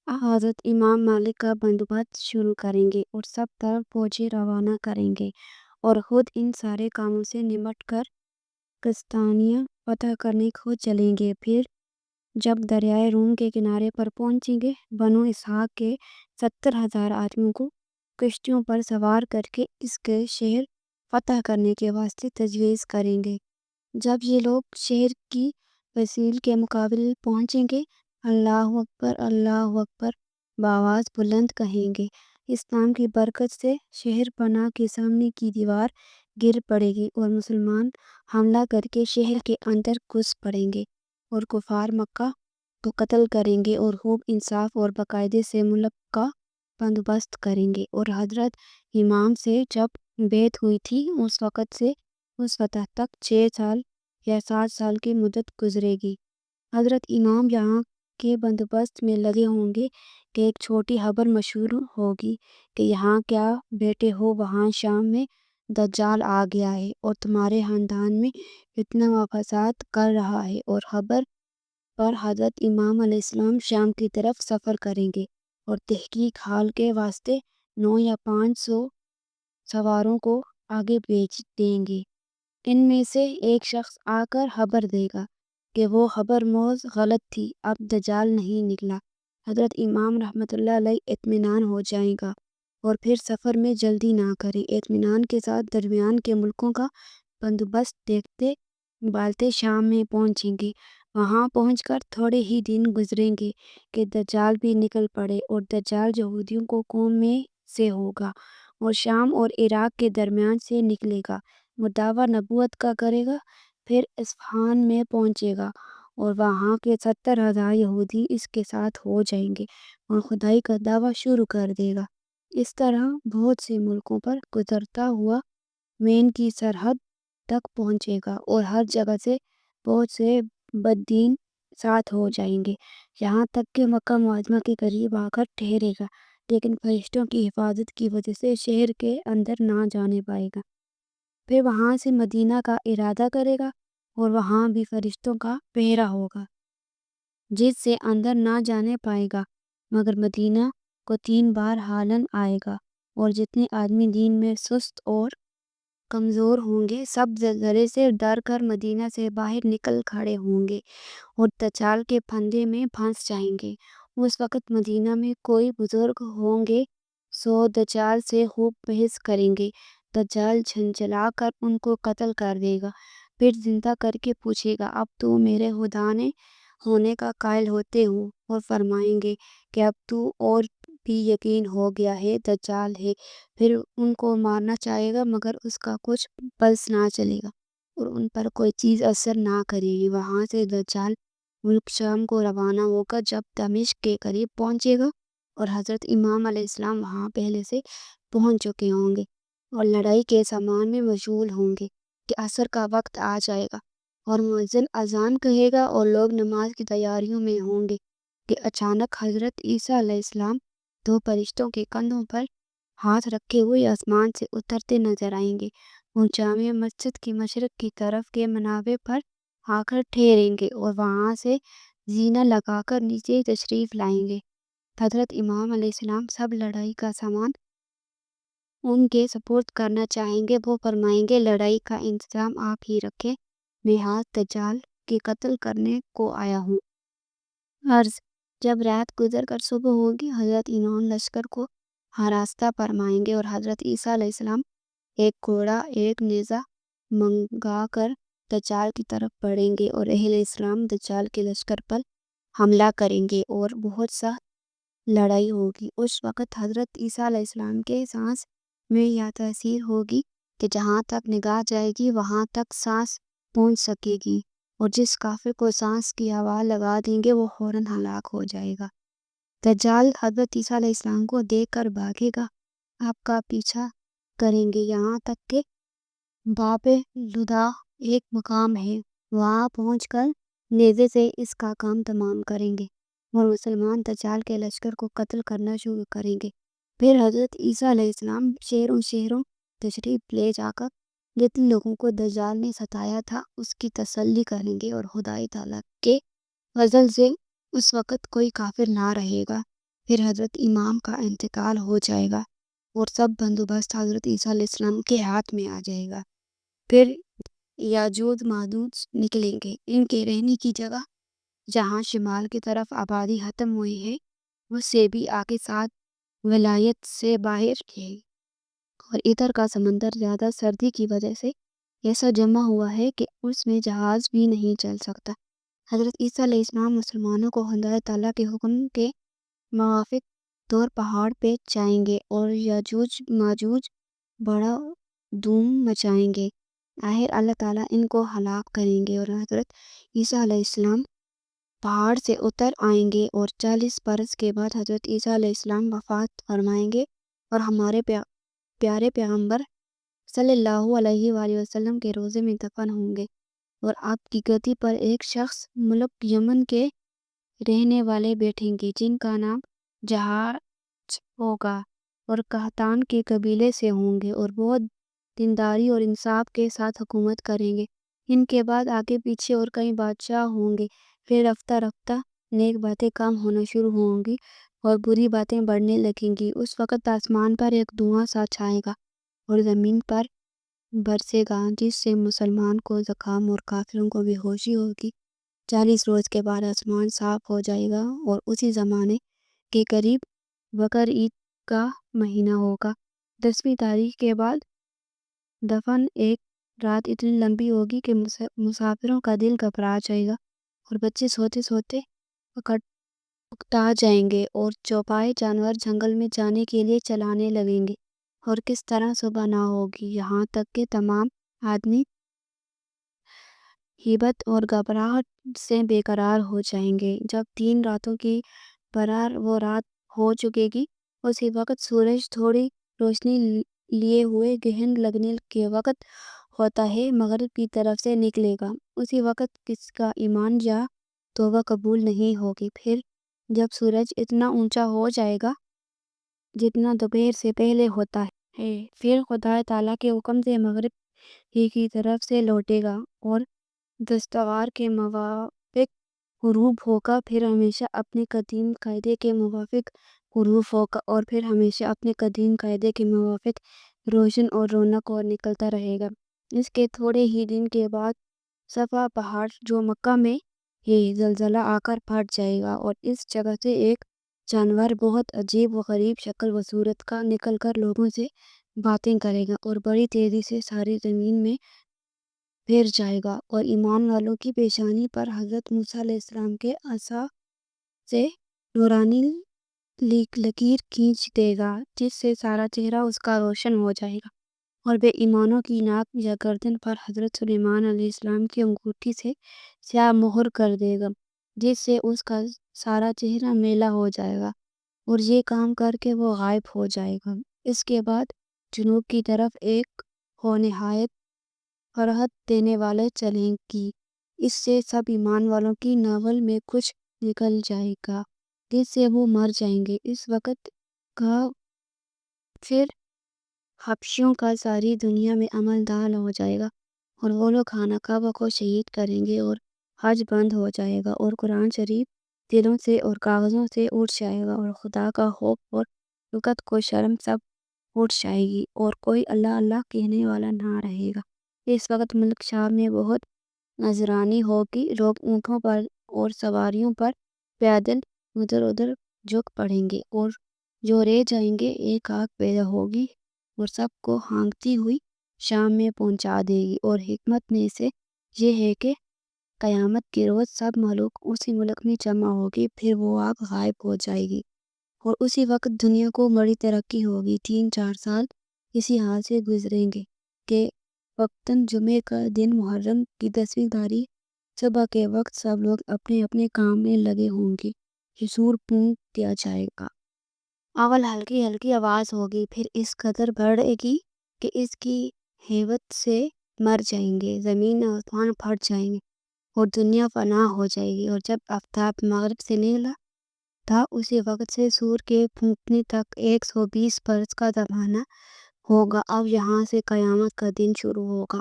हज़रत इमाम मालिक का बंदोबस्त शुरू करेंगे और सब तरफ फौजी रवाना करेंगे और ख़ुद इन सारे कामों से निमट कर कस्तानिया फ़तह करने को चलेंगे। फिर जब दरियाए रूम के किनारे पर पहुँचेंगे, बनु इसहाक के 70,000 आदमियों को कश्तियों पर सवार करके इसके शहर फ़तह करने के वास्ते तजवीज़ करेंगे। जब ये लोग शहर की वसील के मुकाबले पहुँचेंगे, अल्लाह अकबर बावाज़ बुलंद कहेंगे। इस्लाम की बरकत से शहर पनाह के सामने की दीवार गिर पड़ेगी और मुसलमान हमला करके शहर के अंदर घुस पड़ेंगे और कुफार मक्का को कत्ल करेंगे और खूब इंसाफ और बाकायदे से मुल्क का बंदोबस्त करेंगे। और हज़रत इमाम से जब बैत हुई थी उस वक़्त से उस फ़तह तक 6 साल या 7 साल की मुद्दत गुजरेगी। हज़रत इमाम यहाँ के बंदोबस्त में लगे होंगे कि एक छोटी खबर मशहूर होगी कि यहाँ क्या बैठे हो, वहाँ शाम में दज्जाल आ गया है और तुम्हारे ख़ानदान में फितना व फ़साद कर रहा है। और खबर पर हज़रत इमाम अलैहिस्सलाम शाम की तरफ सफ़र करेंगे और तहकीक हाल के वास्ते 9 या 500 सवारों को आगे भेज देंगे। इनमें से एक शख्स आकर खबर देगा कि वो खबर मोज़ गलत थी, अब दज्जाल नहीं निकला। हज़रत इमाम रहमतुल्लाह अलैह इत्मीनान हो जाएगा और फिर सफ़र में जल्दी ना करें। इत्मीनान के साथ दरमियान के मुल्कों का बंदोबस्त देखते बालते शाम में पहुँचेंगे। वहाँ पहुँचकर थोड़े ही दिन गुजरेंगे कि दज्जाल भी निकल पड़े और दज्जाल यहूदियों को कौम में से होगा और शाम और इराक के दरमियान से निकलेगा। वो दावा नबूवत का करेगा, फिर इस्फहान में पहुँचेगा और वहाँ के 70,000 यहूदी इसके साथ हो जाएंगे और खुदाई का दावा शुरू कर देगा। इस तरह बहुत से मुल्कों पर गुजरता हुआ मेन की सरहद तक पहुँचेगा और हर जगह से बहुत से बद्दीन साथ हो जाएंगे, यहाँ तक कि मक्का मुअज़्ज़मा के करीब आकर ठहरेगा, लेकिन फरिश्तों की हिफाजत की वजह से शहर के अंदर ना जाने पाएगा। फिर वहाँ से मदीना का इरादा करेगा और वहाँ भी फरिश्तों का पहरा होगा, जिससे अंदर ना जाने पाएगा, मगर मदीना को 3 बार हालन आएगा और जितने आदमी दीन में सुस्त और कमज़ोर होंगे सब ज़लज़ले से डर कर मदीना से बाहर निकल खड़े होंगे और दज्जाल के फंदे में फंस जाएंगे। उस वक़्त मदीना में कोई बुज़ुर्ग होंगे सो दज्जाल से खूब बहस करेंगे। दज्जाल झंझला कर उनको कत्ल कर देगा, फिर जिंदा करके पूछेगा, अब तू मेरे खुदा ने होने का कायल होते हो? और फरमाएंगे कि अब तू और भी यकीन हो गया है दज्जाल है। फिर उनको मारना चाहेगा मगर उसका कुछ पल्स ना चलेगा और उन पर कोई चीज़ असर ना करेगी। वहाँ से दज्जाल मुल्क शाम को रवाना होकर जब दमिश्क के करीब पहुँचेगा और हज़रत इमाम अलैहिस्सलाम वहाँ पहले से पहुँच चुके होंगे और लड़ाई के सामान में मशगूल होंगे कि असर का वक्त आ जाएगा और मुअज्जिन अजान कहेगा और लोग नमाज की तैयारियों में होंगे कि अचानक हज़रत ईसा अलैहिस्सलाम 2 फरिश्तों के कंधों पर हाथ रखे हुए आसमान से उतरते नजर आएंगे और जामिया मस्जिद की मशरिक की तरफ के मनावे पर आकर ठहरेंगे और वहाँ से जीना लगाकर नीचे तशरीफ़ लाएंगे। हज़रत इमाम अलैहिस्सलाम सब लड़ाई का सामान उनके सपोर्ट करना चाहेंगे। वो फरमाएंगे, लड़ाई का इंतज़ाम आप ही रखें, मैं हाथ दज्जाल के कत्ल करने को आया हूँ। अर्ज़ जब रात गुजर कर सुबह होगी, हज़रत इमाम लश्कर को हरास्ता फरमाएंगे और हज़रत ईसा अलैहिस्सलाम एक घोड़ा एक नेज़ा मंगा कर दज्जाल की तरफ बढ़ेंगे और अहले इस्लाम दज्जाल के लश्कर पर हमला करेंगे और बहुत सा लड़ाई होगी। उस वक़्त हज़रत ईसा अलैहिस्सलाम के सांस में यह तासीर होगी कि जहाँ तक निगाह जाएगी वहाँ तक सांस पहुँच सकेगी और जिस काफिर को सांस की हवा लगा देंगे वो फौरन हलाक हो जाएगा। दज्जाल हज़रत ईसा अलैहिस्सलाम को देखकर भागेगा, आपका पीछा करेंगे यहाँ तक कि बाबे लुदा एक मकाम है, वहाँ पहुँचकर नेज़े से इसका काम तमाम करेंगे और मुसलमान दज्जाल के लश्कर को कत्ल करना शुरू करेंगे। फिर हज़रत ईसा अलैहिस्सलाम शहरों शहरों तशरीफ़ ले जाकर जितने लोगों को दज्जाल ने सताया था उसकी तसल्ली करेंगे और खुदाई ताला के फजल से उस वक़्त कोई काफिर ना रहेगा। پھر حضرت امام کا انتقال ہو جائے گا اور سب بندوبست حضرت عیسیٰ علیہ السلام کے ہاتھ میں آ جائے گا۔ پھر یاجوج ماجوج نکلیں گے۔ ان کے رہنے کی جگہ جہاں شمال کی طرف آبادی ختم ہوئی ہے اس سے بھی آگے 7 ولایت سے باہر ہے، اور ادھر کا سمندر زیادہ سردی کی وجہ سے ایسا جمع ہوا ہے کہ اس میں جہاز بھی نہیں چل سکتا۔ حضرت عیسیٰ علیہ السلام مسلمانوں کو خدا تعالیٰ کے حکم کے موافق طور پہاڑ پہ جائیں گے اور یاجوج ماجوج بڑا دھوم مچائیں گے۔ آخر اللہ تعالیٰ ان کو ہلاک کریں گے اور حضرت عیسیٰ علیہ السلام پہاڑ سے اتر آئیں گے، اور 40 برس کے بعد حضرت عیسیٰ علیہ السلام وفات فرمائیں گے اور ہمارے پیارے پیغمبر صلی اللہ علیہ وآلہ وسلم کے روضے میں دفن ہوں گے، اور آپ کی گدی پر ایک شخص ملک یمن کے رہنے والے بیٹھیں گے جن کا نام جہاز ہوگا، اور قحطان کے قبیلے سے ہوں گے اور بہت دینداری اور انصاف کے ساتھ حکومت کریں گے۔ ان کے بعد آگے پیچھے اور کئی بادشاہ ہوں گے، پھر رفتہ رفتہ نیک باتیں کم ہونا شروع ہوں گی اور بری باتیں بڑھنے لگیں گی۔ اس وقت آسمان پر ایک دھواں سا چھائے گا اور زمین پر برسے گا جس سے مسلمان کو زکام اور کافروں کو بے ہوشی ہوگی۔ 40 روز کے بعد آسمان صاف ہو جائے گا اور اسی زمانے کے قریب بقر عید کا مہینہ ہوگا۔ 10ویں تاریخ کے بعد دفن ایک رات اتنی لمبی ہوگی کہ مسافروں کا دل گھبرا جائے گا اور بچے سوتے سوتے اکتا جائیں گے اور چوپائے جانور جنگل میں جانے کے لیے چلانے لگیں گے، اور کس طرح صبح نہ ہوگی، یہاں تک کہ تمام آدمی ہیبت اور گھبراہٹ سے بے قرار ہو جائیں گے۔ جب 3 راتوں کی برابر وہ رات ہو چکے گی، اسی وقت سورج تھوڑی روشنی لیے ہوئے گہن لگنے کے وقت ہوتا ہے، مغرب کی طرف سے نکلے گا۔ اسی وقت کسی کا ایمان یا توبہ قبول نہیں ہوگی۔ پھر جب سورج اتنا اونچا ہو جائے گا جتنا دوپہر سے پہلے ہوتا ہے، پھر خدا تعالیٰ کے حکم سے مغرب ہی کی طرف سے لوٹے گا اور دستوار کے موافق غروب ہوگا، پھر ہمیشہ اپنے قدیم قاعدے کے موافق غروب ہوگا، اور پھر ہمیشہ اپنے قدیم قاعدے کے موافق روشن اور رونق اور نکلتا رہے گا۔ اس کے تھوڑے ہی دن کے بعد صفا پہاڑ جو مکہ میں ہے زلزلہ آ کر پھٹ جائے گا، اور اس جگہ سے ایک جانور بہت عجیب و غریب شکل و صورت کا نکل کر لوگوں سے باتیں کرے گا اور بڑی تیزی سے ساری زمین میں پھیر جائے گا، اور ایمان والوں کی پیشانی پر حضرت موسیٰ علیہ السلام کے عصا سے نورانی لکیر کھینچ دے گا جس سے سارا چہرہ اس کا روشن ہو جائے گا، اور بے ایمانوں کی ناک یا گردن پر حضرت سلیمان علیہ السلام کی انگوٹھی سے سیاہ مہر کر دے گا جس سے اس کا سارا چہرہ میلا ہو جائے گا، اور یہ کام کر کے وہ غائب ہو جائے گا۔ اس کے بعد جنوب کی طرف ایک نہایت فرحت دینے والے چلیں گی، اس سے سب ایمان والوں کی ناول میں کچھ نکل جائے گا جس سے وہ مر جائیں گے۔ اس وقت کا پھر حبشیوں کا ساری دنیا میں عمل دال ہو جائے گا، اور وہ لوگ خانہ کعبہ کو شہید کریں گے اور حج بند ہو جائے گا، اور قرآن شریف دلوں سے اور کاغذوں سے اٹھ جائے گا، اور خدا کا خوف اور رکت کو شرم سب اٹھ جائے گی، اور کوئی اللہ اللہ کہنے والا نہ رہے گا۔ اس وقت ملک شام میں بہت نذرانی ہوگی، لوگ اونٹوں پر اور سواریوں پر پیدل ادھر ادھر جھک پڑیں گے، اور جو رہ جائیں گے ایک آگ پیدا ہوگی اور سب کو ہانکتی ہوئی شام میں پہنچا دے گی، اور حکمت میں سے یہ ہے کہ قیامت کے روز سب ملوک اسی ملک میں جمع ہوگی، پھر وہ آگ غائب ہو جائے گی، اور اسی وقت دنیا کو بڑی ترقی ہوگی۔ 3-4 سال اسی حال سے گزریں گے کہ وقتاً جمعے کا دن محرم کی 10ویں تاریخ صبح کے وقت سب لوگ اپنے اپنے کام میں لگے ہوں گے، سور پھونک دیا جائے گا۔ اول ہلکی ہلکی آواز ہوگی، پھر اس قدر بڑھے گی کہ اس کی ہیبت سے مر جائیں گے، زمین اور آسمان پھٹ جائیں گے اور دنیا فنا ہو جائے گی۔ اور جب آفتاب مغرب سے نکلا تھا اسی وقت سے سور کے پھونکنے تک 120 برس کا زمانہ ہوگا۔ اب یہاں سے قیامت کا دن شروع ہوگا۔